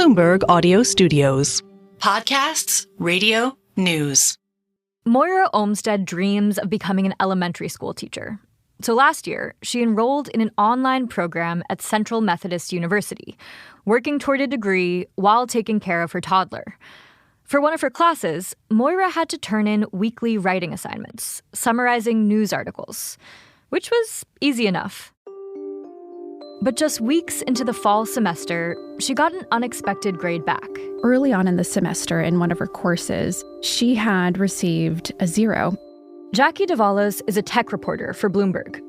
Bloomberg Audio Studios. Podcasts, radio, news. Moira Olstead dreams of becoming an elementary school teacher. So last year, she enrolled in an online program at Central Methodist University, working toward a degree while taking care of her toddler. For one of her classes, Moira had to turn in weekly writing assignments, summarizing news articles, which was easy enough. But just weeks into the fall semester, she got an unexpected grade back. Early on in the semester, in one of her courses, she had received a 0. Jackie Davalos is a tech reporter for Bloomberg.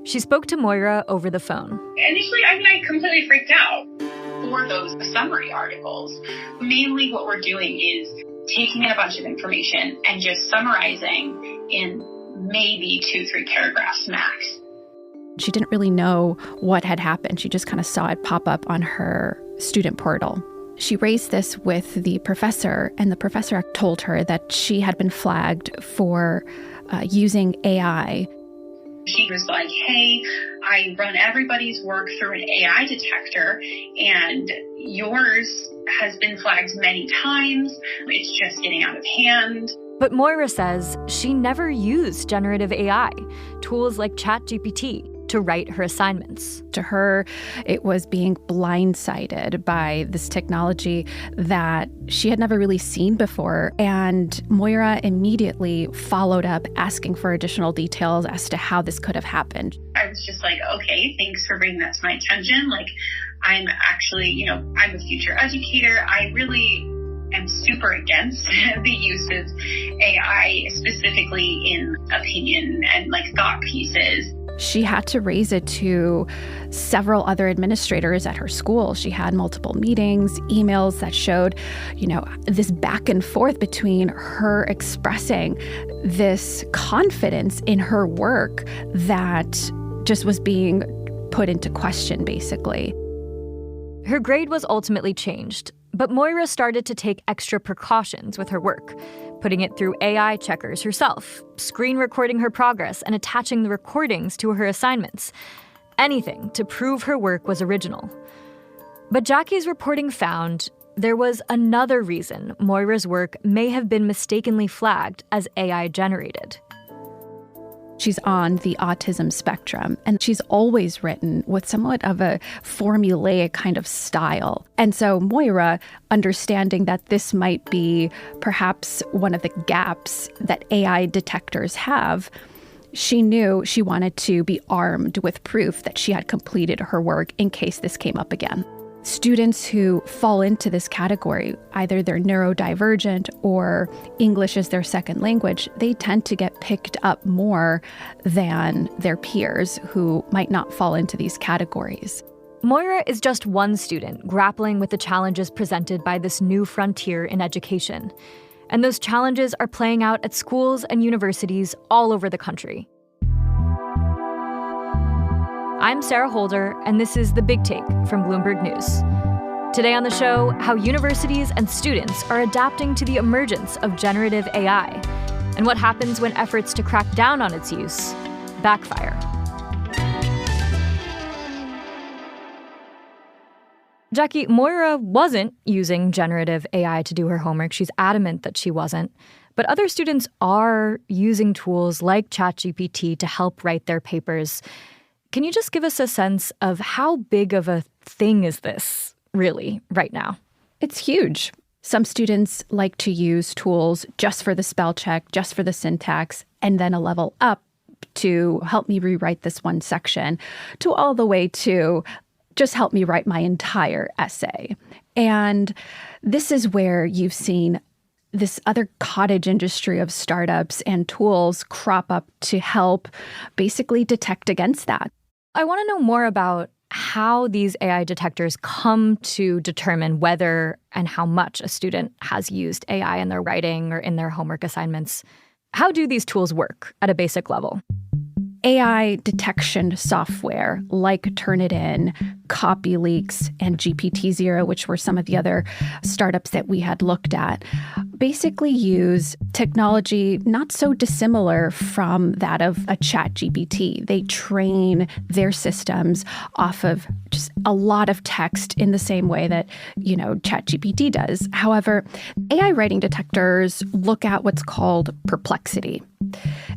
She spoke to Moira over the phone. Initially, I completely freaked out. For those summary articles, mainly what we're doing is taking in a bunch of information and just summarizing in maybe 2-3 paragraphs max. She didn't really know what had happened. She just kind of saw it pop up on her student portal. She raised this with the professor, and the professor told her that she had been flagged for using AI. She was like, hey, I run everybody's work through an AI detector, and yours has been flagged many times. It's just getting out of hand. But Moira says she never used generative AI, tools like ChatGPT, to write her assignments. To her, it was being blindsided by this technology that she had never really seen before. And Moira immediately followed up asking for additional details as to how this could have happened. I was just like, okay, thanks for bringing that to my attention. Like, I'm actually, I'm a future educator. I really am super against the use of AI, specifically in opinion and thought pieces. She had to raise it to several other administrators at her school. She had multiple meetings, emails that showed, this back and forth between her expressing this confidence in her work that just was being put into question, basically. Her grade was ultimately changed, but Moira started to take extra precautions with her work, putting it through AI checkers herself, screen recording her progress and attaching the recordings to her assignments. Anything to prove her work was original. But Jackie's reporting found there was another reason Moira's work may have been mistakenly flagged as AI generated. She's on the autism spectrum, and she's always written with somewhat of a formulaic kind of style. And so Moira, understanding that this might be perhaps one of the gaps that AI detectors have, she knew she wanted to be armed with proof that she had completed her work in case this came up again. Students who fall into this category, either they're neurodivergent or English is their second language, they tend to get picked up more than their peers who might not fall into these categories. Moira is just one student grappling with the challenges presented by this new frontier in education. And those challenges are playing out at schools and universities all over the country. I'm Sarah Holder, and this is The Big Take from Bloomberg News. Today on the show, how universities and students are adapting to the emergence of generative AI, and what happens when efforts to crack down on its use backfire. Jackie, Moira wasn't using generative AI to do her homework. She's adamant that she wasn't. But other students are using tools like ChatGPT to help write their papers. Can you just give us a sense of how big of a thing is this, really, right now? It's huge. Some students like to use tools just for the spell check, just for the syntax, and then a level up to help me rewrite this one section, to all the way to just help me write my entire essay. And this is where you've seen this other cottage industry of startups and tools crop up to help basically detect against that. I want to know more about how these AI detectors come to determine whether and how much a student has used AI in their writing or in their homework assignments. How do these tools work at a basic level? AI detection software like Turnitin, CopyLeaks, and GPT-0, which were some of the other startups that we had looked at, basically use technology not so dissimilar from that of a ChatGPT. They train their systems off of just a lot of text in the same way that, ChatGPT does. However, AI writing detectors look at what's called perplexity.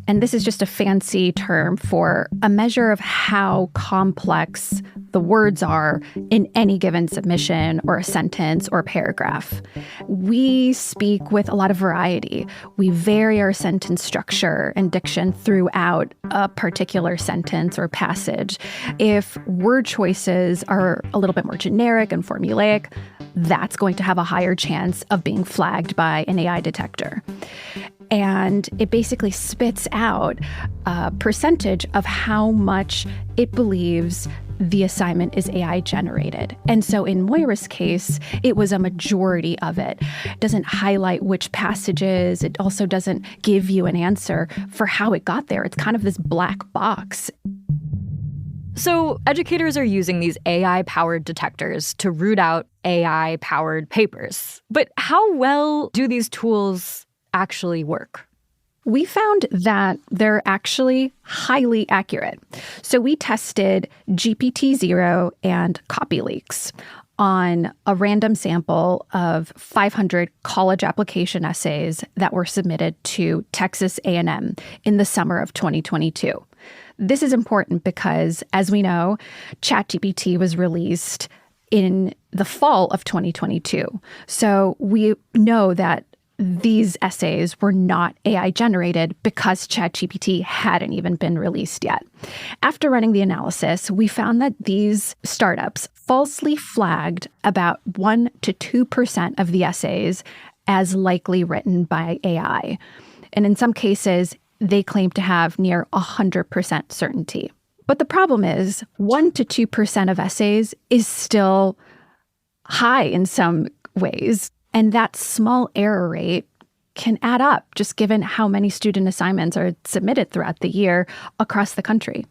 And this is just a fancy term for a measure of how complex the words are in any given submission or a sentence or paragraph. We speak with a lot of variety. We vary our sentence structure and diction throughout a particular sentence or passage. If word choices are a little bit more generic and formulaic, that's going to have a higher chance of being flagged by an AI detector. And it basically spits out a percentage of how much it believes the assignment is AI generated. And so in Moira's case, it was a majority of it. It doesn't highlight which passages. It also doesn't give you an answer for how it got there. It's kind of this black box. So educators are using these AI-powered detectors to root out AI-powered papers. But how well do these tools actually work? We found that they're actually highly accurate. So we tested GPT-0 and CopyLeaks on a random sample of 500 college application essays that were submitted to Texas A&M in the summer of 2022. This is important because, as we know, ChatGPT was released in the fall of 2022. So we know that these essays were not AI generated because ChatGPT hadn't even been released yet. After running the analysis, we found that these startups falsely flagged about 1% to 2% of the essays as likely written by AI. And in some cases, they claim to have near 100% certainty. But the problem is 1% to 2% of essays is still high in some ways. And that small error rate can add up, just given how many student assignments are submitted throughout the year across the country.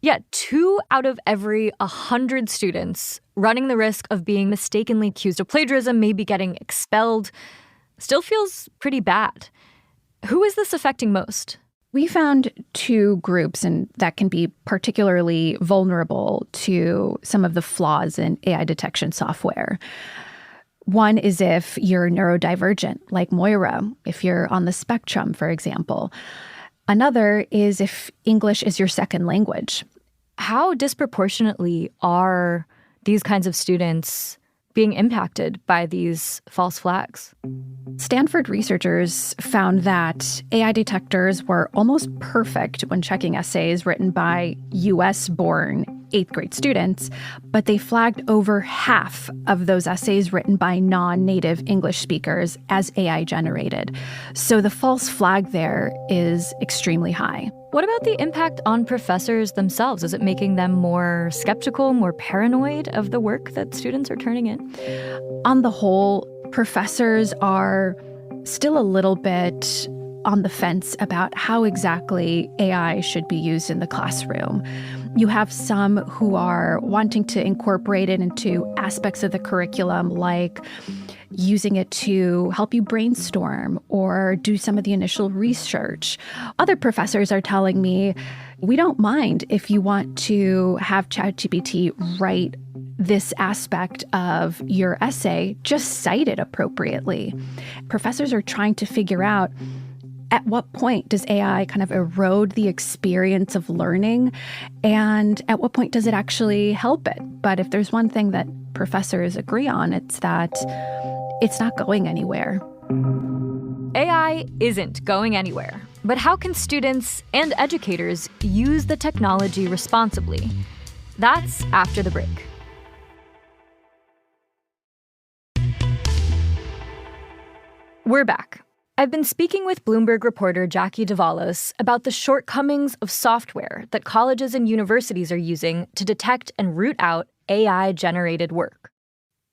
Yet 2 out of every 100 students running the risk of being mistakenly accused of plagiarism, maybe getting expelled, still feels pretty bad. Who is this affecting most? We found 2 groups, and that can be particularly vulnerable to some of the flaws in AI detection software. One is if you're neurodivergent, like Moira, if you're on the spectrum, for example. Another is if English is your second language. How disproportionately are these kinds of students being impacted by these false flags? Stanford researchers found that AI detectors were almost perfect when checking essays written by US-born 8th grade students, but they flagged over half of those essays written by non-native English speakers as AI generated. So the false flag there is extremely high. What about the impact on professors themselves? Is it making them more skeptical, more paranoid of the work that students are turning in? On the whole, professors are still a little bit on the fence about how exactly AI should be used in the classroom. You have some who are wanting to incorporate it into aspects of the curriculum, like using it to help you brainstorm or do some of the initial research. Other professors are telling me, we don't mind if you want to have ChatGPT write this aspect of your essay, just cite it appropriately. Professors are trying to figure out, at what point does AI kind of erode the experience of learning? And at what point does it actually help it? But if there's one thing that professors agree on, it's that it's not going anywhere. AI isn't going anywhere. But how can students and educators use the technology responsibly? That's after the break. We're back. I've been speaking with Bloomberg reporter Jackie Davalos about the shortcomings of software that colleges and universities are using to detect and root out AI-generated work.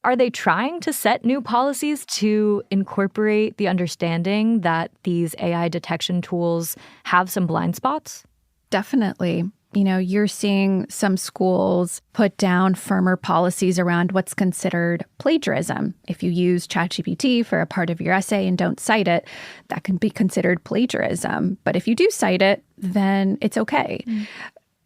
Are they trying to set new policies to incorporate the understanding that these AI detection tools have some blind spots? Definitely. You're seeing some schools put down firmer policies around what's considered plagiarism. If you use ChatGPT for a part of your essay and don't cite it, that can be considered plagiarism. But if you do cite it, then it's okay.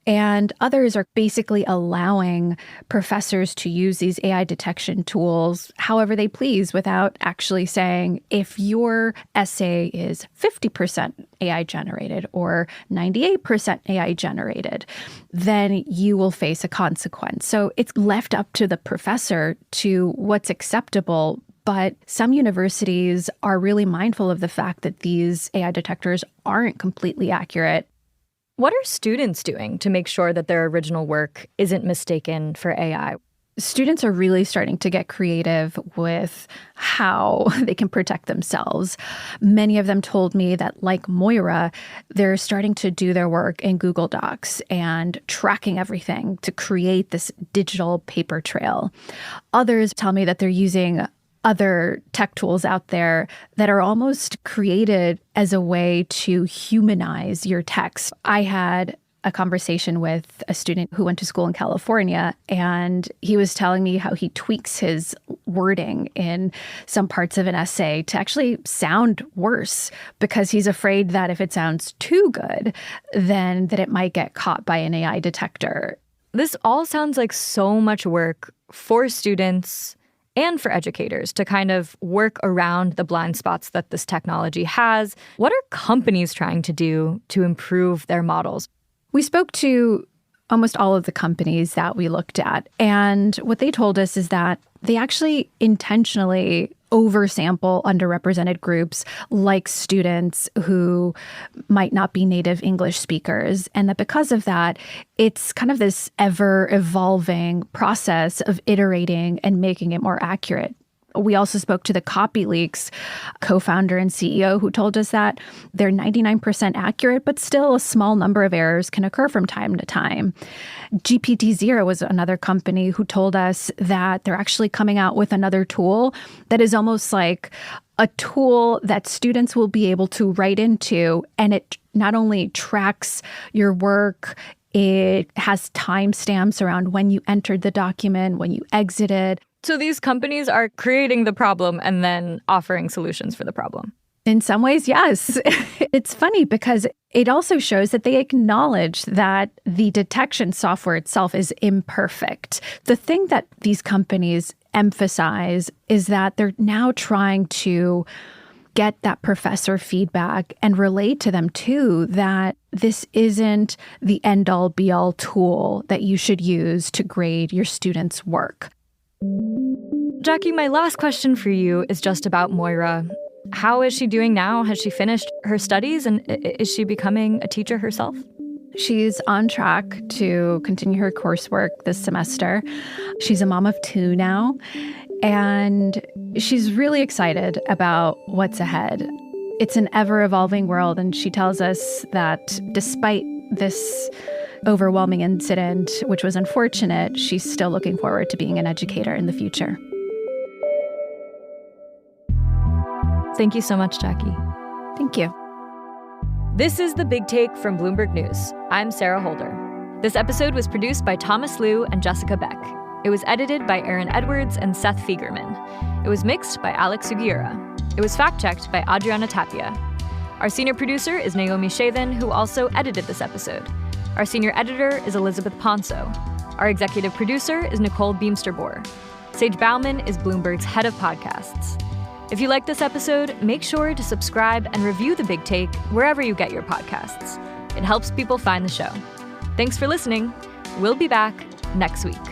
And others are basically allowing professors to use these AI detection tools however they please without actually saying, if your essay is 50% AI generated or 98% AI generated, then you will face a consequence. So it's left up to the professor to what's acceptable. But some universities are really mindful of the fact that these AI detectors aren't completely accurate. What are students doing to make sure that their original work isn't mistaken for AI? Students are really starting to get creative with how they can protect themselves. Many of them told me that, like Moira, they're starting to do their work in Google Docs and tracking everything to create this digital paper trail. Others tell me that they're using other tech tools out there that are almost created as a way to humanize your text. I had a conversation with a student who went to school in California, and he was telling me how he tweaks his wording in some parts of an essay to actually sound worse because he's afraid that if it sounds too good, then that it might get caught by an AI detector. This all sounds like so much work for students and for educators to kind of work around the blind spots that this technology has. What are companies trying to do to improve their models? We spoke to almost all of the companies that we looked at, and what they told us is that they actually intentionally oversample underrepresented groups like students who might not be native English speakers, and that because of that, it's kind of this ever-evolving process of iterating and making it more accurate. We also spoke to the CopyLeaks co-founder and CEO who told us that they're 99% accurate, but still a small number of errors can occur from time to time. GPT-0 was another company who told us that they're actually coming out with another tool that is almost like a tool that students will be able to write into, and it not only tracks your work, it has timestamps around when you entered the document, when you exited. So these companies are creating the problem and then offering solutions for the problem. In some ways, yes. It's funny because it also shows that they acknowledge that the detection software itself is imperfect. The thing that these companies emphasize is that they're now trying to get that professor feedback and relate to them too that this isn't the end-all be-all tool that you should use to grade your students' work. Jackie, my last question for you is just about Moira. How is she doing now? Has she finished her studies, and is she becoming a teacher herself? She's on track to continue her coursework this semester. She's a mom of 2 now, and she's really excited about what's ahead. It's an ever-evolving world, and she tells us that despite this overwhelming incident, which was unfortunate, she's still looking forward to being an educator in the future. Thank you so much, Jackie. Thank you. This is The Big Take from Bloomberg News. I'm Sarah Holder. This episode was produced by Thomas Liu and Jessica Beck. It was edited by Aaron Edwards and Seth Fiegerman. It was mixed by Alex Sugiura. It was fact-checked by Adriana Tapia. Our senior producer is Naomi Shavin, who also edited this episode. Our senior editor is Elizabeth Ponso. Our executive producer is Nicole Beamsterboer. Sage Bauman is Bloomberg's head of podcasts. If you like this episode, make sure to subscribe and review The Big Take wherever you get your podcasts. It helps people find the show. Thanks for listening. We'll be back next week.